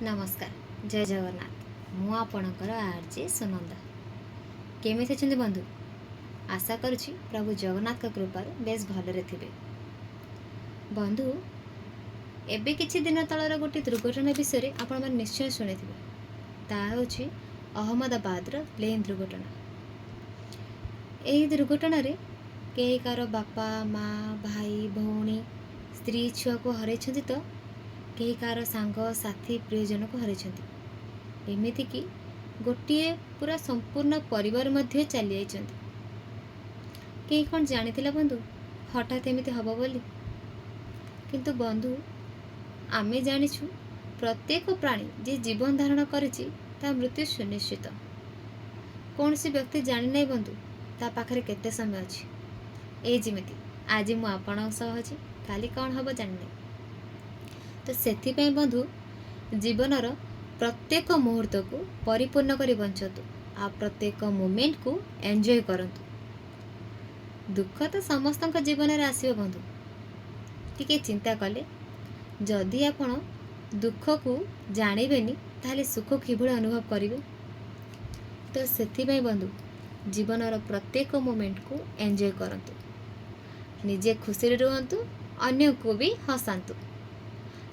नमस्कार जय जगन्नाथ मु आपणकर आरजे सुनंदा केमी अच्छे बंधु आशा करुँची प्रभु जगन्नाथ का कृपार बेस भलरे थे बंधु एबे किछि दिन तलर गोटे दुर्घटना विषय आपण मैंने निश्चय शुणी थे अहमदाबाद प्लेन दुर्घटना। यही दुर्घटना कई कार बापा माँ भाई भौणी स्त्री छुआ को हर तो कई कार सांग साथी प्रियजन को हर एमती कि गोटे पूरा संपूर्ण परिवार मध्य चली जाइछन्ति। कई कौन जानी बंधु हठात एमती हम बोली किंतु बंधु आमे जानिछु प्रत्येक प्राणी जे जीवन धारण करिछि ता मृत्यु सुनिश्चित। कौन सी व्यक्ति जानी नहीं बंधु ता पाखरे केते समय अछि। ए जिमिति आज मु आपन सह अछि काली कौन हबो जानि नहीं। तो सेथिपई बंधु जीवनर प्रत्येक मुहूर्त को परिपूर्ण करी बंचतु आ प्रत्येक मोमेंट को एंजॉय करंतु। दुख तो समस्त जीवन में आसो बंधु टिके चिंता कले जदि आपण दुख को जानबेनी ताहले सुख किभଳି अनुभव करेंगे। तो सेथिपई बंधु जीवनर प्रत्येक मोमेंट को एंजॉय करंतु निजे खुशी रुहंतु अन्य को भी हसांतु।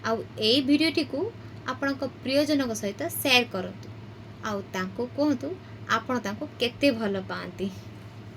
आउ ए भिडियोटी को आपण प्रियजन सहित शेयर करंतु आउ तांको कहतु आपण तांको केते भल पाती।